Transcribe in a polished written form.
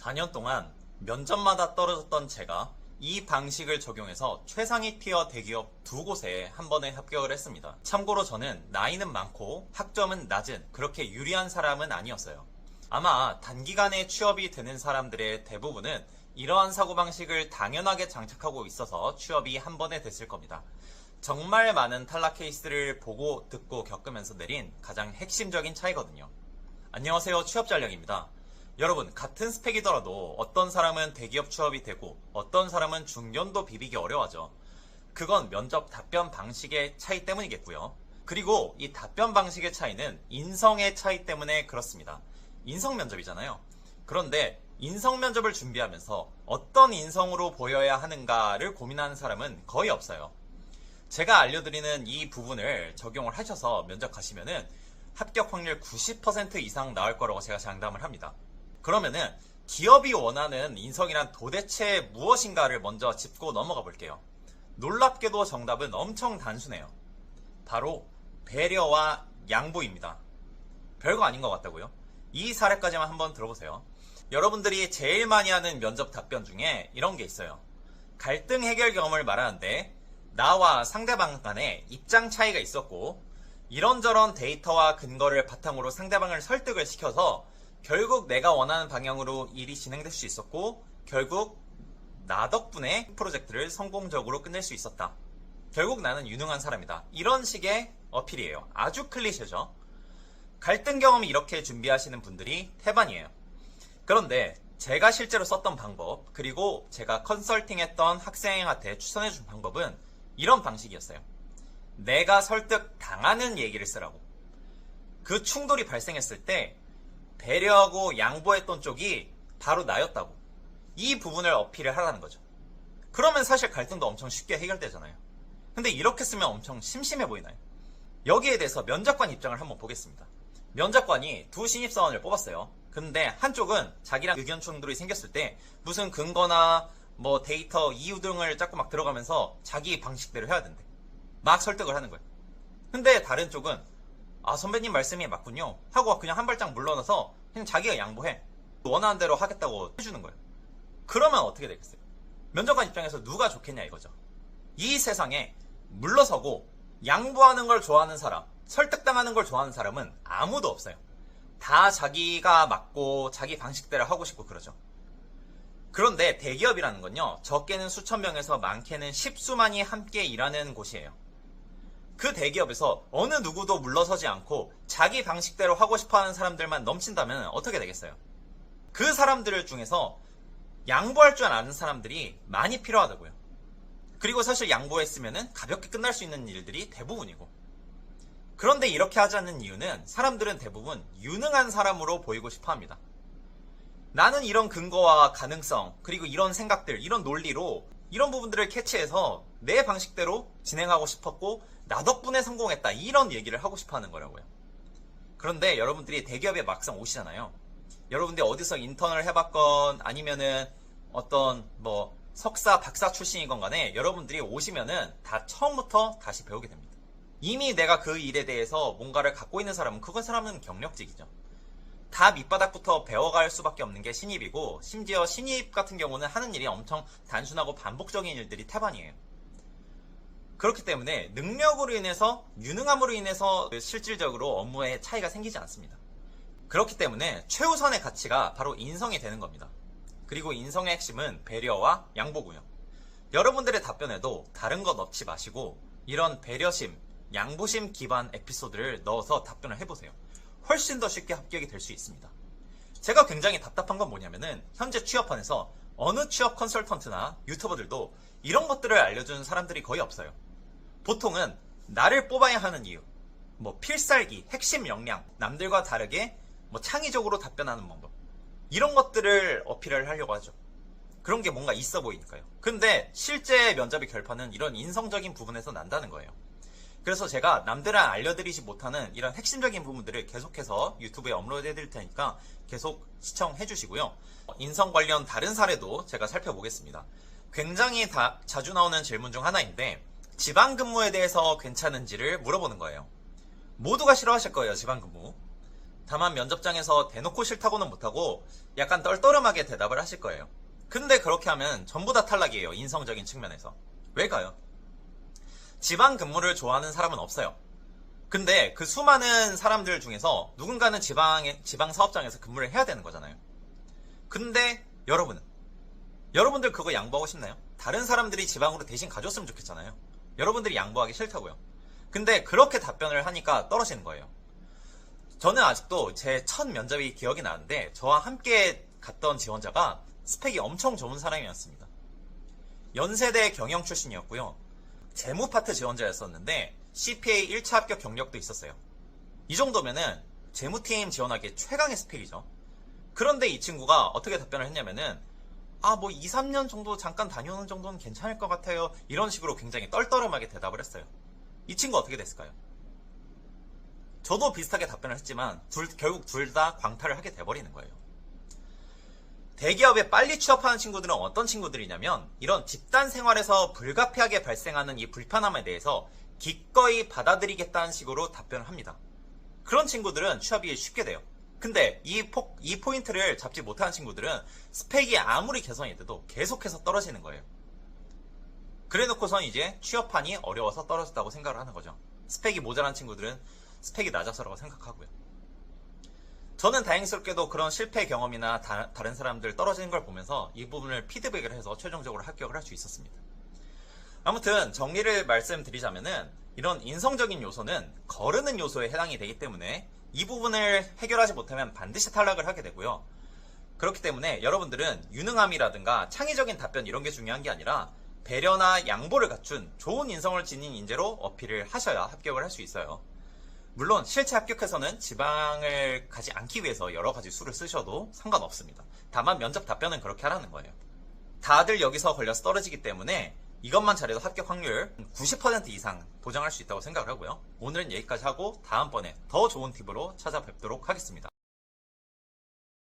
4년 동안 면접마다 떨어졌던 제가 이 방식을 적용해서 최상위 티어 대기업 두 곳에 한 번에 합격을 했습니다. 참고로 저는 나이는 많고 학점은 낮은 그렇게 유리한 사람은 아니었어요. 아마 단기간에 취업이 되는 사람들의 대부분은 이러한 사고방식을 당연하게 장착하고 있어서 취업이 한 번에 됐을 겁니다. 정말 많은 탈락 케이스를 보고 듣고 겪으면서 내린 가장 핵심적인 차이거든요. 안녕하세요, 취업전략입니다. 여러분, 같은 스펙이더라도 어떤 사람은 대기업 취업이 되고 어떤 사람은 중견도 비비기 어려워하죠. 그건 면접 답변 방식의 차이 때문이겠고요. 그리고 이 답변 방식의 차이는 인성의 차이 때문에 그렇습니다. 인성 면접이잖아요. 그런데 인성 면접을 준비하면서 어떤 인성으로 보여야 하는가를 고민하는 사람은 거의 없어요. 제가 알려드리는 이 부분을 적용을 하셔서 면접 가시면은 합격 확률 90% 이상 나올 거라고 제가 장담을 합니다. 그러면은 기업이 원하는 인성이란 도대체 무엇인가를 먼저 짚고 넘어가 볼게요. 놀랍게도 정답은 엄청 단순해요. 바로 배려와 양보입니다. 별거 아닌 것 같다고요? 이 사례까지만 한번 들어보세요. 여러분들이 제일 많이 하는 면접 답변 중에 이런 게 있어요. 갈등 해결 경험을 말하는데 나와 상대방 간에 입장 차이가 있었고 이런저런 데이터와 근거를 바탕으로 상대방을 설득을 시켜서 결국 내가 원하는 방향으로 일이 진행될 수 있었고 결국 나 덕분에 프로젝트를 성공적으로 끝낼 수 있었다. 결국 나는 유능한 사람이다. 이런 식의 어필이에요. 아주 클리셰죠. 갈등 경험이 이렇게 준비하시는 분들이 태반이에요. 그런데 제가 실제로 썼던 방법 그리고 제가 컨설팅했던 학생한테 추천해준 방법은 이런 방식이었어요. 내가 설득 당하는 얘기를 쓰라고. 그 충돌이 발생했을 때 배려하고 양보했던 쪽이 바로 나였다고. 이 부분을 어필을 하라는 거죠. 그러면 사실 갈등도 엄청 쉽게 해결되잖아요. 근데 이렇게 쓰면 엄청 심심해 보이나요? 여기에 대해서 면접관 입장을 한번 보겠습니다. 면접관이 두 신입사원을 뽑았어요. 근데 한쪽은 자기랑 의견 충돌이 생겼을 때 무슨 근거나 뭐 데이터 이유 등을 자꾸 막 들어가면서 자기 방식대로 해야 된대. 막 설득을 하는 거예요. 근데 다른 쪽은 아, 선배님 말씀이 맞군요 하고 그냥 한 발짝 물러나서 그냥 자기가 양보해. 원하는 대로 하겠다고 해주는 거예요. 그러면 어떻게 되겠어요? 면접관 입장에서 누가 좋겠냐 이거죠. 이 세상에 물러서고 양보하는 걸 좋아하는 사람, 설득당하는 걸 좋아하는 사람은 아무도 없어요. 다 자기가 맞고 자기 방식대로 하고 싶고 그러죠. 그런데 대기업이라는 건요, 적게는 수천 명에서 많게는 십수만이 함께 일하는 곳이에요. 그 대기업에서 어느 누구도 물러서지 않고 자기 방식대로 하고 싶어하는 사람들만 넘친다면 어떻게 되겠어요? 그 사람들 중에서 양보할 줄 아는 사람들이 많이 필요하다고요. 그리고 사실 양보했으면 가볍게 끝날 수 있는 일들이 대부분이고. 그런데 이렇게 하지 않는 이유는 사람들은 대부분 유능한 사람으로 보이고 싶어 합니다. 나는 이런 근거와 가능성 그리고 이런 생각들, 이런 논리로 이런 부분들을 캐치해서 내 방식대로 진행하고 싶었고 나 덕분에 성공했다, 이런 얘기를 하고 싶어 하는 거라고요. 그런데 여러분들이 대기업에 막상 오시잖아요. 여러분들이 어디서 인턴을 해봤건 아니면은 어떤 뭐 석사, 박사 출신이건 간에 여러분들이 오시면은 다 처음부터 다시 배우게 됩니다. 이미 내가 그 일에 대해서 뭔가를 갖고 있는 사람은 그 사람은 경력직이죠. 다 밑바닥부터 배워갈 수밖에 없는 게 신입이고, 심지어 신입 같은 경우는 하는 일이 엄청 단순하고 반복적인 일들이 태반이에요. 그렇기 때문에 능력으로 인해서, 유능함으로 인해서 실질적으로 업무에 차이가 생기지 않습니다. 그렇기 때문에 최우선의 가치가 바로 인성이 되는 겁니다. 그리고 인성의 핵심은 배려와 양보고요. 여러분들의 답변에도 다른 거 넣지 마시고 이런 배려심, 양보심 기반 에피소드를 넣어서 답변을 해보세요. 훨씬 더 쉽게 합격이 될 수 있습니다. 제가 굉장히 답답한 건 뭐냐면은 현재 취업판에서 어느 취업 컨설턴트나 유튜버들도 이런 것들을 알려주는 사람들이 거의 없어요. 보통은 나를 뽑아야 하는 이유, 뭐 필살기, 핵심 역량, 남들과 다르게 뭐 창의적으로 답변하는 방법, 이런 것들을 어필을 하려고 하죠. 그런 게 뭔가 있어 보이니까요. 근데 실제 면접의 결판은 이런 인성적인 부분에서 난다는 거예요. 그래서 제가 남들은 알려드리지 못하는 이런 핵심적인 부분들을 계속해서 유튜브에 업로드 해드릴 테니까 계속 시청해 주시고요. 인성 관련 다른 사례도 제가 살펴보겠습니다. 굉장히 자주 나오는 질문 중 하나인데 지방근무에 대해서 괜찮은지를 물어보는 거예요. 모두가 싫어하실 거예요, 지방근무. 다만 면접장에서 대놓고 싫다고는 못하고 약간 떨떠름하게 대답을 하실 거예요. 근데 그렇게 하면 전부 다 탈락이에요. 인성적인 측면에서. 왜일까요? 지방 근무를 좋아하는 사람은 없어요. 근데 그 수많은 사람들 중에서 누군가는 지방 사업장에서 근무를 해야 되는 거잖아요. 근데 여러분들 그거 양보하고 싶나요? 다른 사람들이 지방으로 대신 가줬으면 좋겠잖아요. 여러분들이 양보하기 싫다고요. 근데 그렇게 답변을 하니까 떨어지는 거예요. 저는 아직도 제 첫 면접이 기억이 나는데 저와 함께 갔던 지원자가 스펙이 엄청 좋은 사람이었습니다. 연세대 경영 출신이었고요. 재무 파트 지원자였었는데 CPA 1차 합격 경력도 있었어요. 이 정도면은 재무팀 지원하기에 최강의 스펙이죠. 그런데 이 친구가 어떻게 답변을 했냐면은 뭐 2, 3년 정도 잠깐 다녀오는 정도는 괜찮을 것 같아요. 이런 식으로 굉장히 떨떠름하게 대답을 했어요. 이 친구 어떻게 됐을까요? 저도 비슷하게 답변을 했지만 결국 둘 다 광탈을 하게 돼버리는 거예요. 대기업에 빨리 취업하는 친구들은 어떤 친구들이냐면 이런 집단 생활에서 불가피하게 발생하는 이 불편함에 대해서 기꺼이 받아들이겠다는 식으로 답변을 합니다. 그런 친구들은 취업이 쉽게 돼요. 근데 이 포인트를 잡지 못하는 친구들은 스펙이 아무리 개선이 돼도 계속해서 떨어지는 거예요. 그래놓고선 이제 취업하니 어려워서 떨어졌다고 생각을 하는 거죠. 스펙이 모자란 친구들은 스펙이 낮아서라고 생각하고요. 저는 다행스럽게도 그런 실패 경험이나 다른 사람들 떨어지는 걸 보면서 이 부분을 피드백을 해서 최종적으로 합격을 할 수 있었습니다. 아무튼 정리를 말씀드리자면은 이런 인성적인 요소는 거르는 요소에 해당이 되기 때문에 이 부분을 해결하지 못하면 반드시 탈락을 하게 되고요. 그렇기 때문에 여러분들은 유능함이라든가 창의적인 답변 이런 게 중요한 게 아니라 배려나 양보를 갖춘 좋은 인성을 지닌 인재로 어필을 하셔야 합격을 할 수 있어요. 물론 실제 합격해서는 지방을 가지 않기 위해서 여러 가지 수를 쓰셔도 상관없습니다. 다만 면접 답변은 그렇게 하라는 거예요. 다들 여기서 걸려서 떨어지기 때문에 이것만 잘해도 합격 확률 90% 이상 보장할 수 있다고 생각을 하고요. 오늘은 여기까지 하고 다음번에 더 좋은 팁으로 찾아뵙도록 하겠습니다.